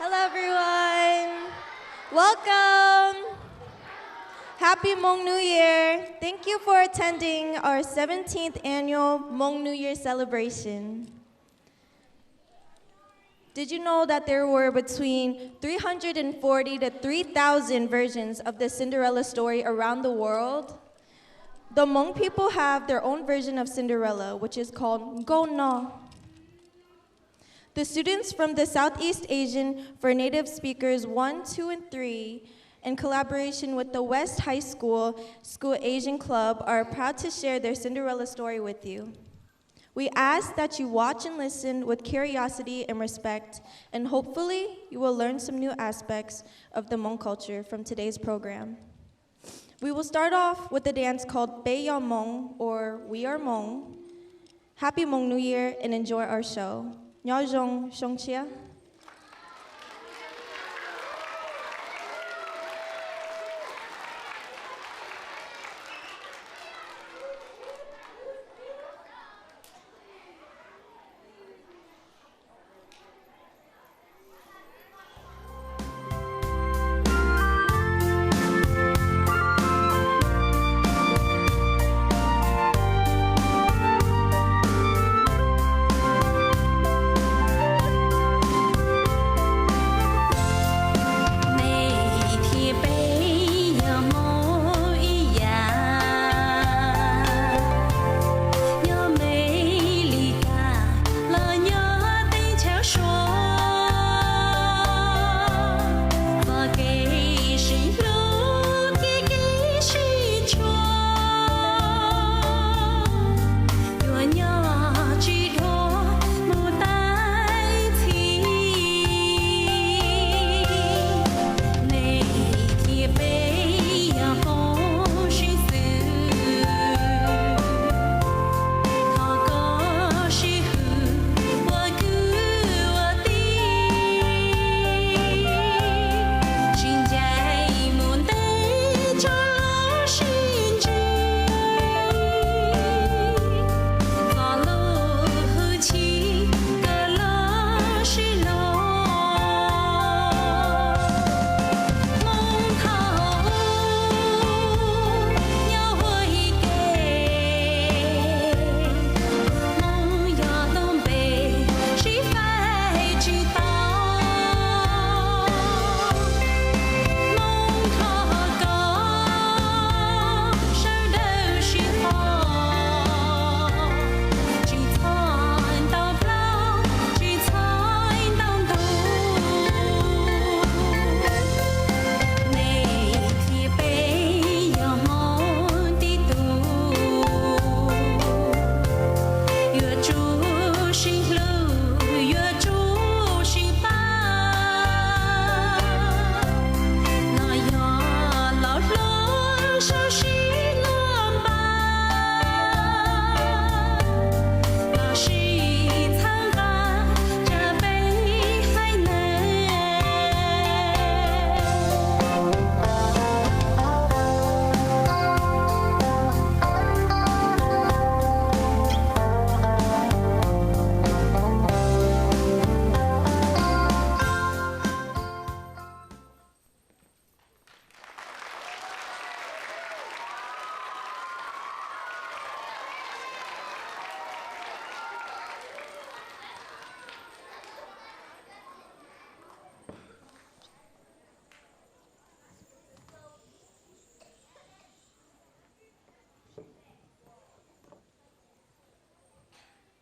Hello, everyone. Welcome. Happy Hmong New Year. Thank you for attending our 17th annual Hmong New Year celebration. Did you know that there were between 340 to 3,000 versions of the Cinderella story around the world? The Hmong people have their own version of Cinderella, which is called Go No. The students from the Southeast Asian for Native Speakers 1, 2, and 3, in collaboration with the West High School Asian Club, are proud to share their Cinderella story with you. We ask that you watch and listen with curiosity and respect, and hopefully you will learn some new aspects of the Hmong culture from today's program. We will start off with a dance called Bay Ya Hmong, or We Are Hmong. Happy Hmong New Year and enjoy our show. Nhớ Jong Shong Chia.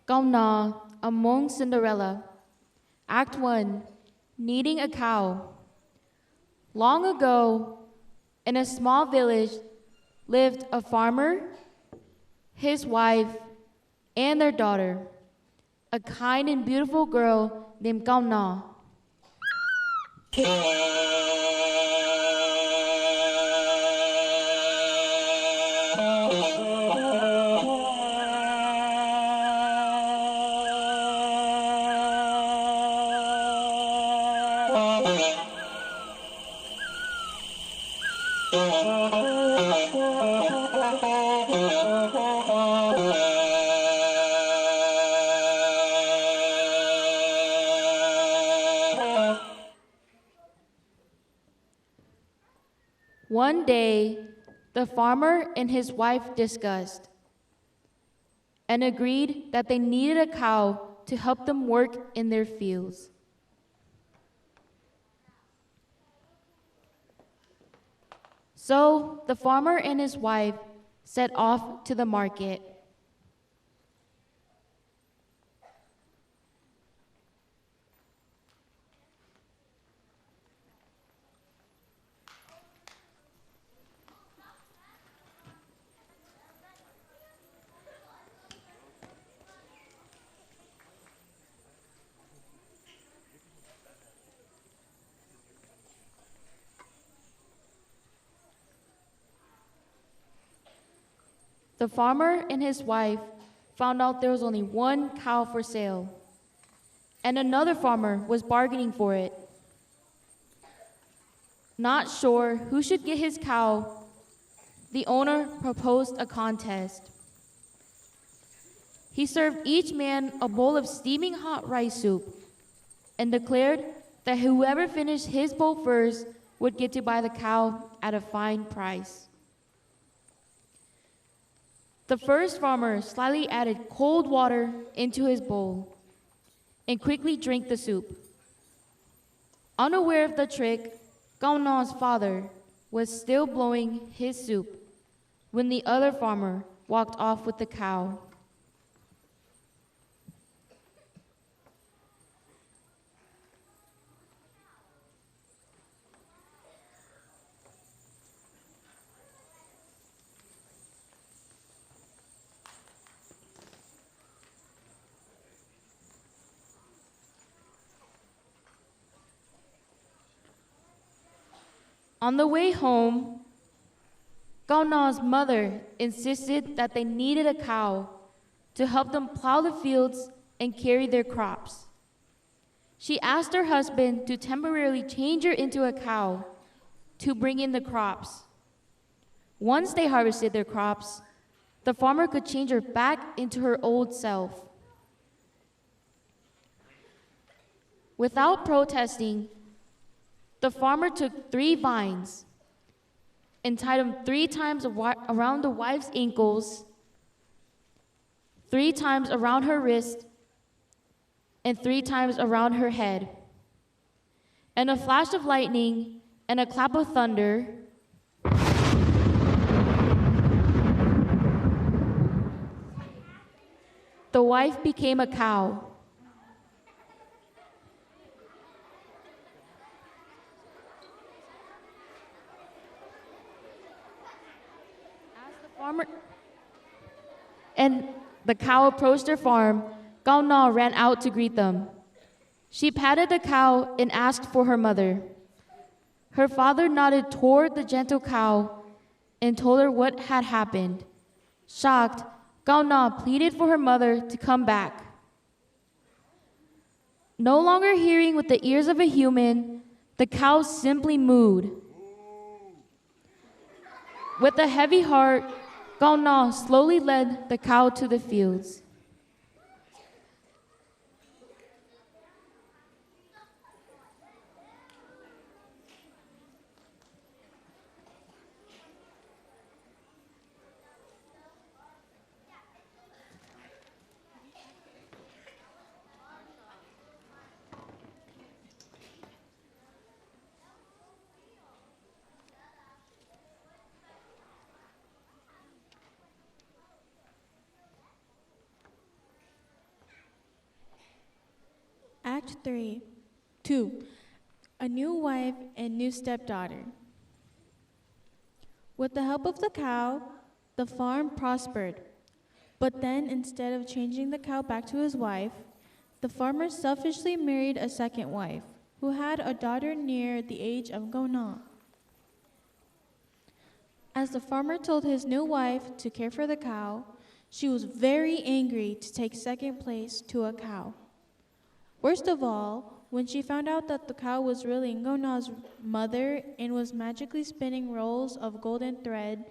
Gom Na, a Hmong Cinderella. Act 1, Kneading a Cow. Long ago, in a small village, lived a farmer, his wife, and their daughter, a kind and beautiful girl named Gom Na. One day, the farmer and his wife discussed and agreed that they needed a cow to help them work in their fields. So the farmer and his wife set off to the market. The farmer and his wife found out there was only one cow for sale, and another farmer was bargaining for it. Not sure who should get his cow, the owner proposed a contest. He served each man a bowl of steaming hot rice soup and declared that whoever finished his bowl first would get to buy the cow at a fine price. The first farmer slyly added cold water into his bowl and quickly drank the soup. Unaware of the trick, Gao Na's father was still blowing his soup when the other farmer walked off with the cow. On the way home, Gao Na's mother insisted that they needed a cow to help them plow the fields and carry their crops. She asked her husband to temporarily change her into a cow to bring in the crops. Once they harvested their crops, the farmer could change her back into her old self. Without protesting, the farmer took 3 vines and tied them 3 times around the wife's ankles, 3 times around her wrist, and 3 times around her head. And a flash of lightning and a clap of thunder, the wife became a cow. And the cow approached her farm. Gao Na ran out to greet them. She patted the cow and asked for her mother. Her father nodded toward the gentle cow and told her what had happened. Shocked, Gao Na pleaded for her mother to come back. No longer hearing with the ears of a human, the cow simply mooed. With a heavy heart, Gao Na slowly led the cow to the fields. Act 3. 2. A new wife and new stepdaughter. With the help of the cow, the farm prospered. But then, instead of changing the cow back to his wife, the farmer selfishly married a second wife, who had a daughter near the age of Gao Na. As the farmer told his new wife to care for the cow, she was very angry to take second place to a cow. Worst of all, when she found out that the cow was really Gao Na's mother and was magically spinning rolls of golden thread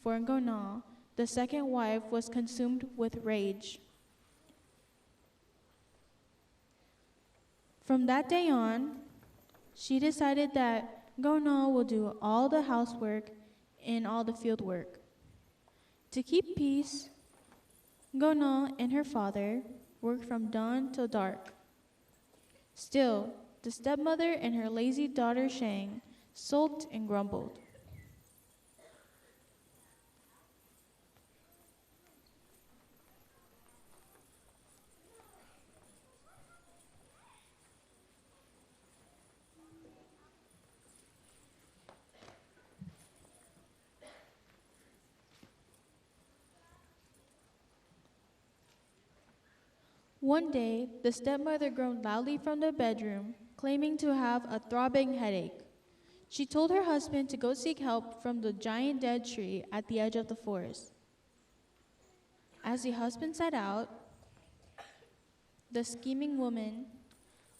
for Gao Na, the second wife was consumed with rage. From that day on, she decided that Gona will do all the housework and all the field work. To keep peace, Gona and her father worked from dawn till dark. Still, the stepmother and her lazy daughter Shang sulked and grumbled. One day, the stepmother groaned loudly from the bedroom, claiming to have a throbbing headache. She told her husband to go seek help from the giant dead tree at the edge of the forest. As the husband set out, the scheming woman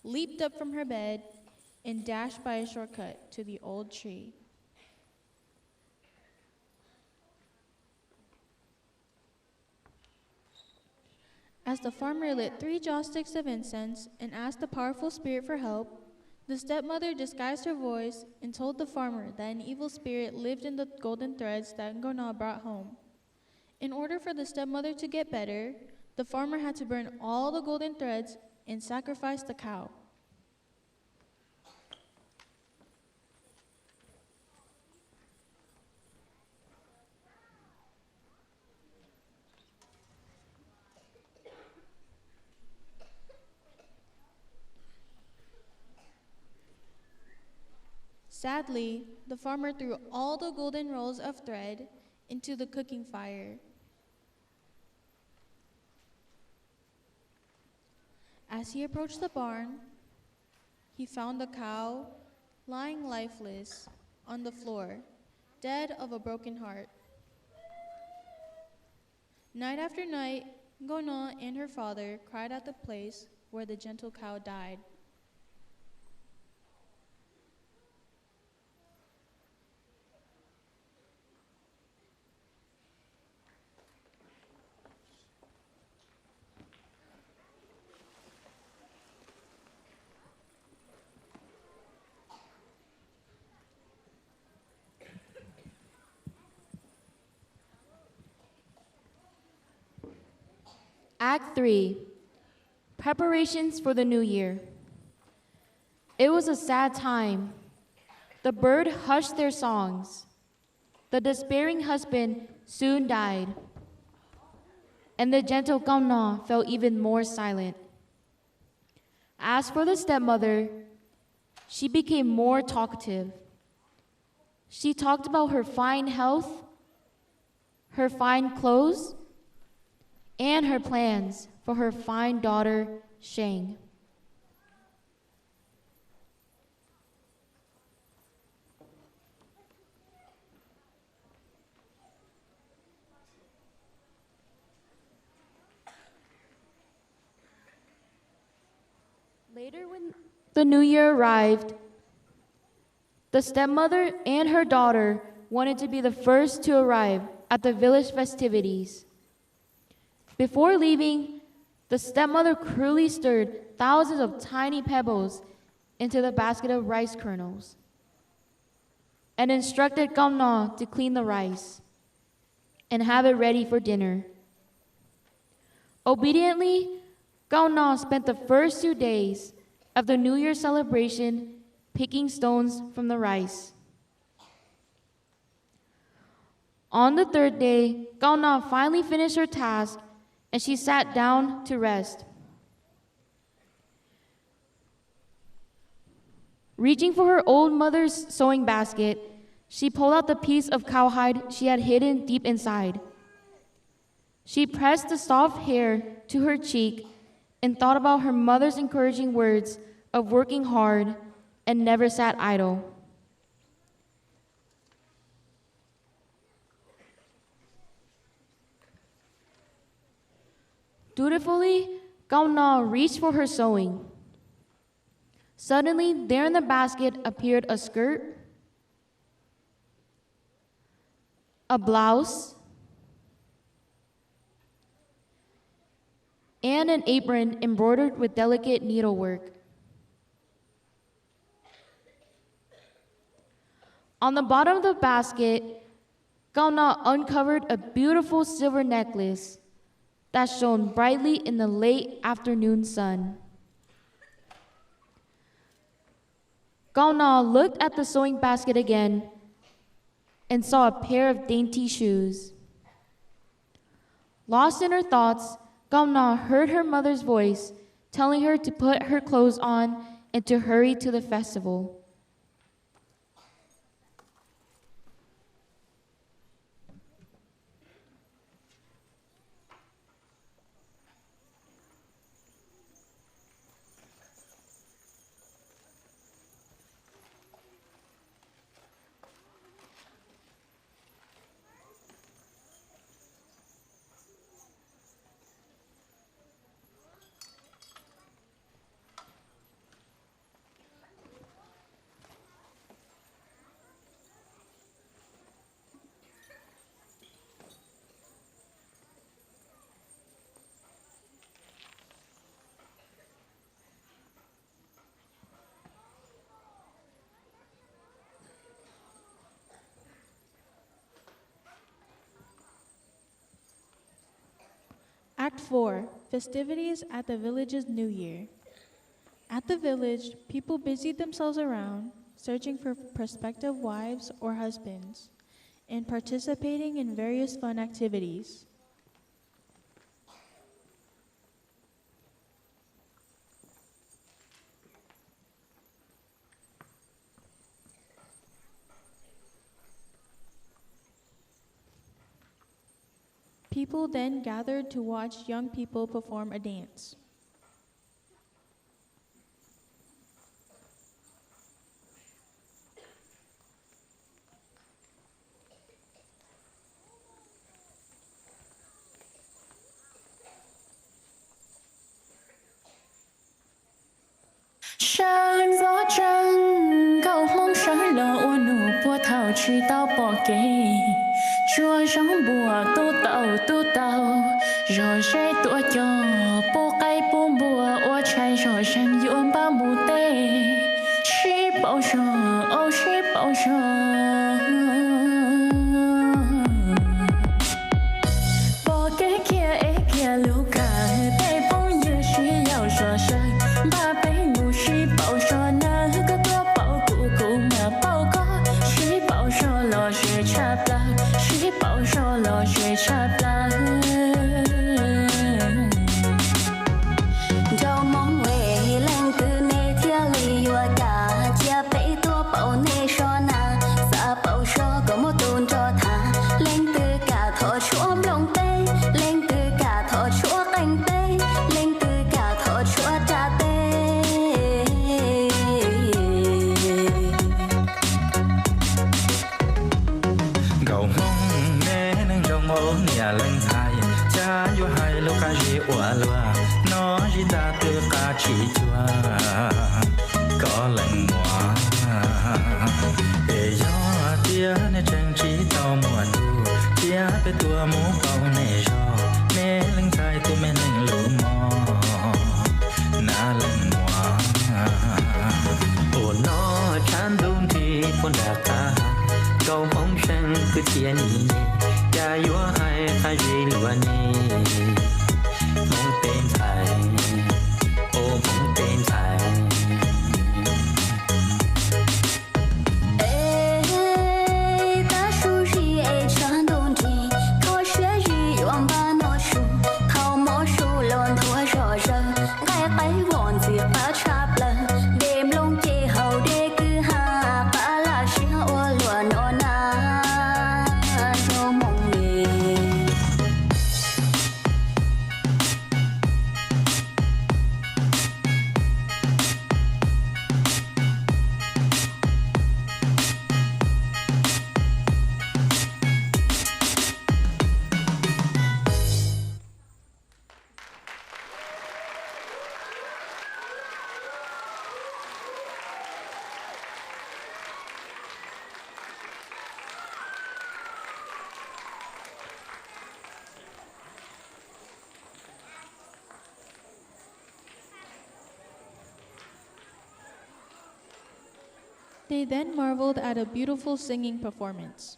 leaped up from her bed and dashed by a shortcut to the old tree. As the farmer lit 3 joss sticks of incense and asked the powerful spirit for help, the stepmother disguised her voice and told the farmer that an evil spirit lived in the golden threads that Ngona brought home. In order for the stepmother to get better, the farmer had to burn all the golden threads and sacrifice the cow. Sadly, the farmer threw all the golden rolls of thread into the cooking fire. As he approached the barn, he found the cow lying lifeless on the floor, dead of a broken heart. Night after night, Ngona and her father cried at the place where the gentle cow died. Act 3. Preparations for the new year. It was a sad time. The bird hushed their songs. The despairing husband soon died. And the gentle Gauna fell even more silent. As for the stepmother, she became more talkative. She talked about her fine health, her fine clothes, and her plans for her fine daughter, Shang. Later, when the new year arrived, the stepmother and her daughter wanted to be the first to arrive at the village festivities. Before leaving, the stepmother cruelly stirred thousands of tiny pebbles into the basket of rice kernels and instructed Gauna to clean the rice and have it ready for dinner. Obediently, Gauna spent the first 2 days of the New Year celebration picking stones from the rice. On the 3rd day, Gauna finally finished her task and she sat down to rest. Reaching for her old mother's sewing basket, she pulled out the piece of cowhide she had hidden deep inside. She pressed the soft hair to her cheek and thought about her mother's encouraging words of working hard and never sat idle. Dutifully, Gauna reached for her sewing. Suddenly, there in the basket appeared a skirt, a blouse, and an apron embroidered with delicate needlework. On the bottom of the basket, Gauna uncovered a beautiful silver necklace that shone brightly in the late afternoon sun. Gauna looked at the sewing basket again and saw a pair of dainty shoes. Lost in her thoughts, Gauna heard her mother's voice telling her to put her clothes on and to hurry to the festival. Act 4, Festivities at the Village's New Year. At the village, people busied themselves around, searching for prospective wives or husbands, and participating in various fun activities. People then gathered to watch young people perform a dance. Sáng gió trăng cầu mong sáng lỡ ô nụ bùa thảo chỉ tao bỏ kê chua gió bùa tu tàu rồi sẽ tua cho bố cây bố bùa ô chạy rồi xem yuan ba mù tê chỉ bảo rồi ô chỉ bảo rồi bỏ cái kia ấy kia lưu cả tay bông như chỉ giàu rồi sang ba bé ngủ chỉ bảo cho na có tua bảo cụ mà bảo có chỉ bảo cho lo chuyện chạp la chỉ bảo cho lo chuyện chạp la đâu mong về lên từ nơi thiên lý và cả chia bé tua bảo nơi cho na xa bảo cho có một tuần cho thà lên từ cả thọ chúa lòng tê lên từ cả thọ chúa canh tê lên từ cả thọ chúa trà tê cầu mong nè nâng trong mẫu nhà lên thay cha yêu hai lúc ca gì ủa lùa nó chỉ ta từ ca chỉ chua có lần mùa để gió tia nè trang trí tao mùa thu tia bé tua mũ cầu nè gió nè lên thay tu mẹ nâng lũ mò na lần mùa ủa nó chán đúng thì con đã ca cầu mong sáng cứ chia nhị ya yếu hai hai gì lúa nhị mong tên thầy ô mong tên thầy ê ta su gì ê chán đúng thì có sẽ gì yuan ba nó su thao mỏ su lon thua rõ rơ cái vòn gì ba chạp lơ đêm lông chê hậu đê cứ ha ba là xia ô lúa nó na cho mong nghề They then marveled at a beautiful singing performance.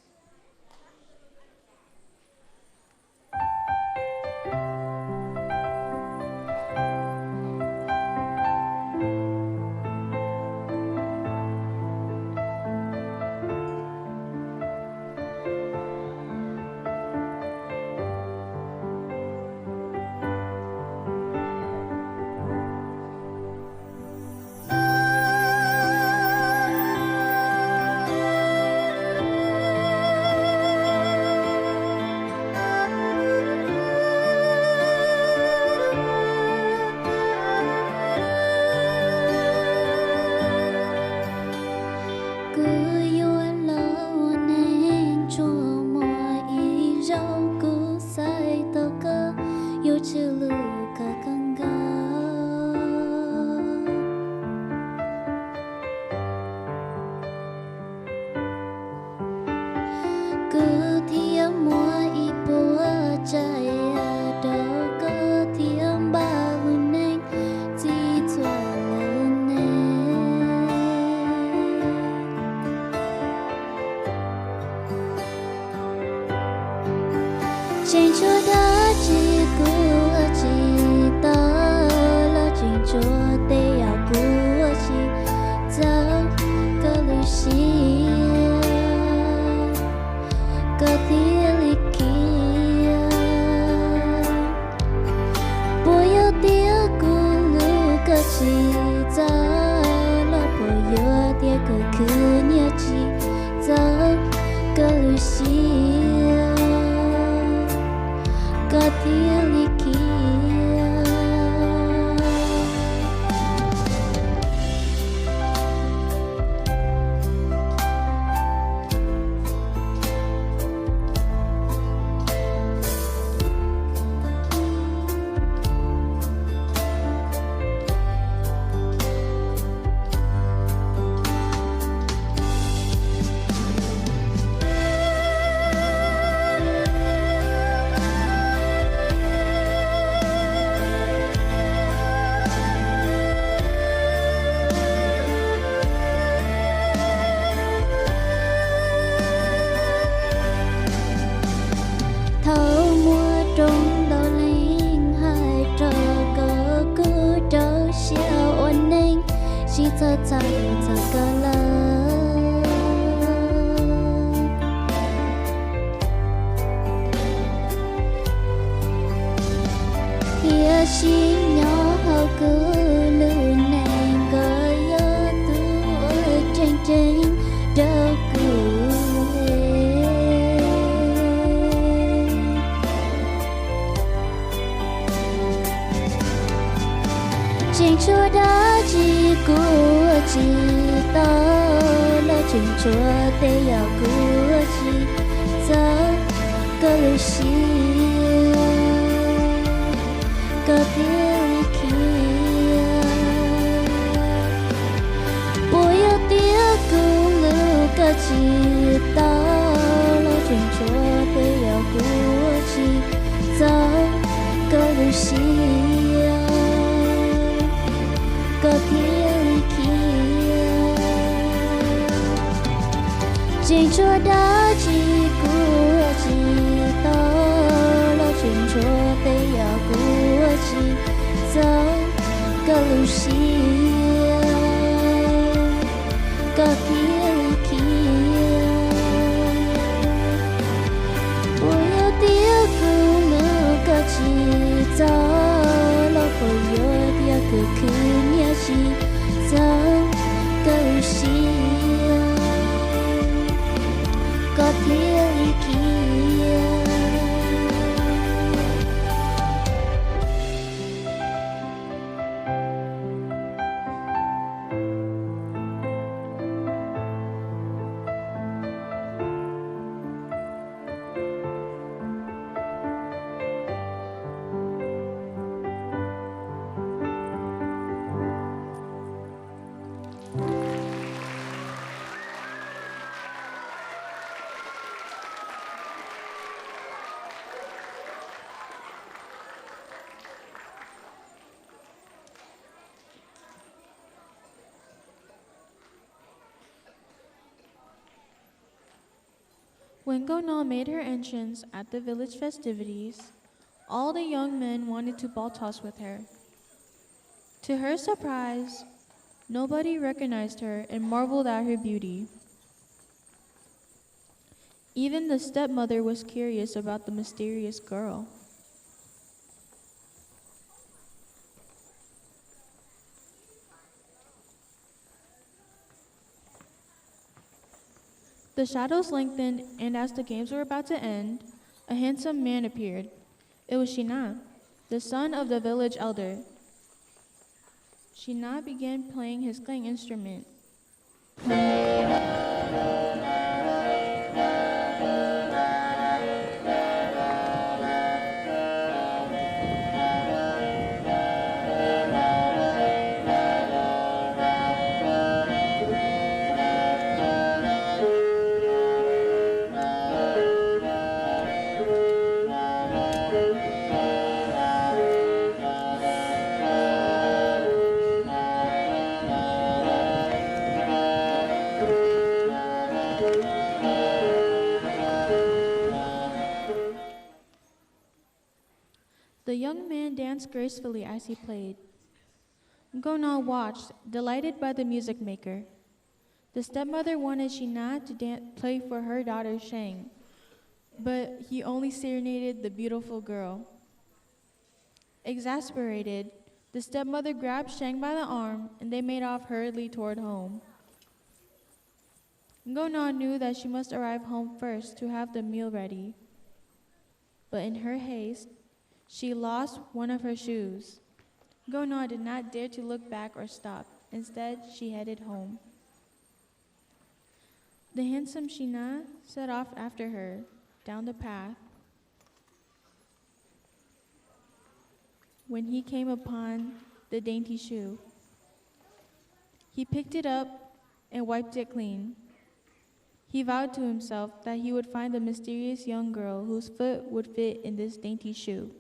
Trên chỗ đó chỉ của chị ta là trên chỗ tê áo của chị giờ có lưu xí có tiếng kia bồi yêu tiếng của lưu có chị giờ là bồi yêu tiếng của cứ nhớ chị giờ có lưu xí có tiếng kia thâu mua trong đầu linh hai trò có cứ trâu xiao ôn ninh chỉ cho chạy cho cơ lơ kia chỉ nhỏ hậu cứ lưu này có gió tu ở trên trên đâu cứ trên chỗ đó chỉ của chị ta là trên chỗ tê áo của chị giờ có lưu xí có tiếng kia bồi yêu tiếng của lưu có chị ta là trên chỗ tê áo của chị giờ có lưu xí có tiếng kia trên chỗ đó chỉ của chị ta là trên chỗ tê áo của chị giờ có lưu xí có tiếng kia bồi yêu tiếng của lưu có chị giờ là bồi yêu tiếng của cứ nhớ chị giờ có lưu xí có tiếng kia When Gonal made her entrance at the village festivities, all the young men wanted to ball toss with her. To her surprise, nobody recognized her and marveled at her beauty. Even the stepmother was curious about the mysterious girl. The shadows lengthened, and as the games were about to end, a handsome man appeared. It was Shina, the son of the village elder. Shina began playing his clang instrument. The young man danced gracefully as he played. Gonal watched, delighted by the music maker. The stepmother wanted Shina to play for her daughter Shang, but he only serenaded the beautiful girl. Exasperated, the stepmother grabbed Shang by the arm and they made off hurriedly toward home. Gonal knew that she must arrive home first to have the meal ready. But in her haste, she lost one of her shoes. Gonal did not dare to look back or stop. Instead, she headed home. The handsome Shina set off after her down the path. When he came upon the dainty shoe, he picked it up and wiped it clean. He vowed to himself that he would find the mysterious young girl whose foot would fit in this dainty shoe.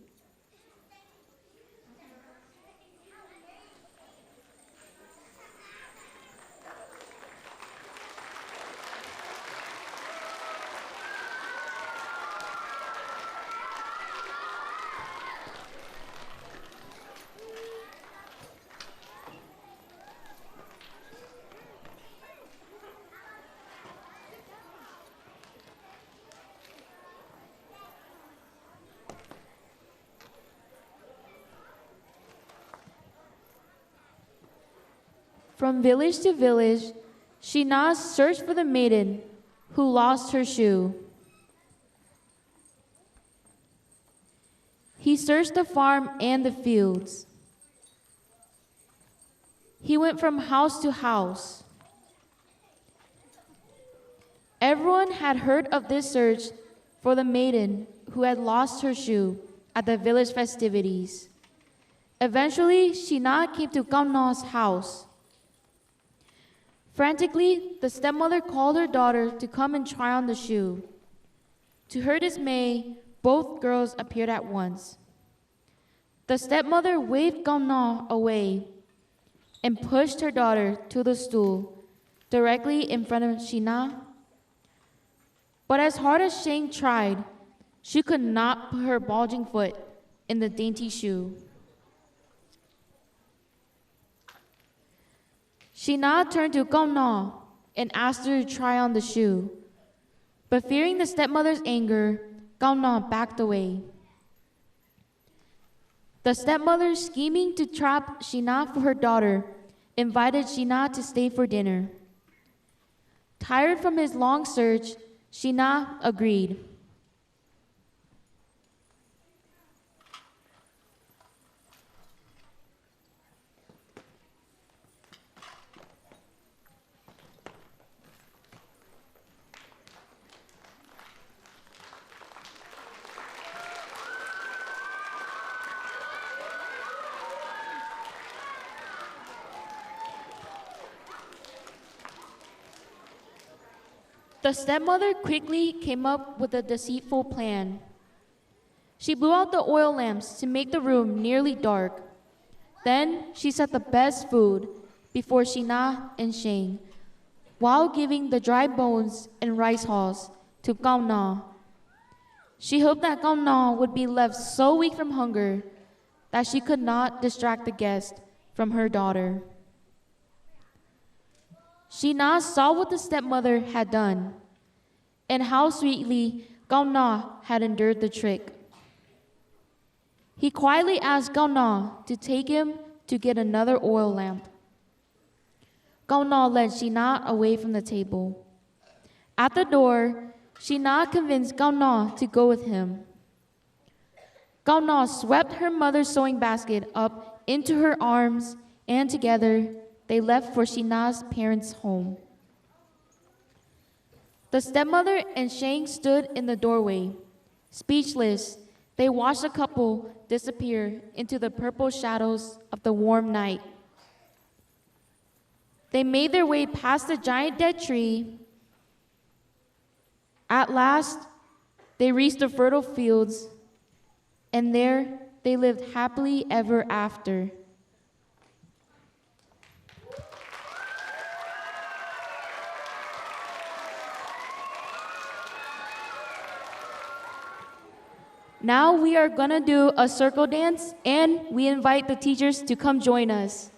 From village to village, Shina searched for the maiden who lost her shoe. He searched the farm and the fields. He went from house to house. Everyone had heard of this search for the maiden who had lost her shoe at the village festivities. Eventually, Shina came to Kamna's house. Frantically, the stepmother called her daughter to come and try on the shoe. To her dismay, both girls appeared at once. The stepmother waved Kamna away and pushed her daughter to the stool directly in front of Shina. But as hard as Shang tried, she could not put her bulging foot in the dainty shoe. Shina turned to Kamna and asked her to try on the shoe. But fearing the stepmother's anger, Kamna backed away. The stepmother, scheming to trap Shina for her daughter, invited Shina to stay for dinner. Tired from his long search, Shina agreed. The stepmother quickly came up with a deceitful plan. She blew out the oil lamps to make the room nearly dark. Then she set the best food before Shina and Shang, while giving the dry bones and rice hulls to Cao Na. She hoped that Cao Na would be left so weak from hunger that she could not distract the guest from her daughter. She Na saw what the stepmother had done and how sweetly Cao Na had endured the trick. He quietly asked Cao Na to take him to get another oil lamp. Cao Na led She Na away from the table. At the door, She Na convinced Cao Na to go with him. Cao Na swept her mother's sewing basket up into her arms, and together they left for She Na's parents' home. The stepmother and Shang stood in the doorway. Speechless, they watched the couple disappear into the purple shadows of the warm night. They made their way past the giant dead tree. At last, they reached the fertile fields, and there they lived happily ever after. Now we are gonna do a circle dance, and we invite the teachers to come join us.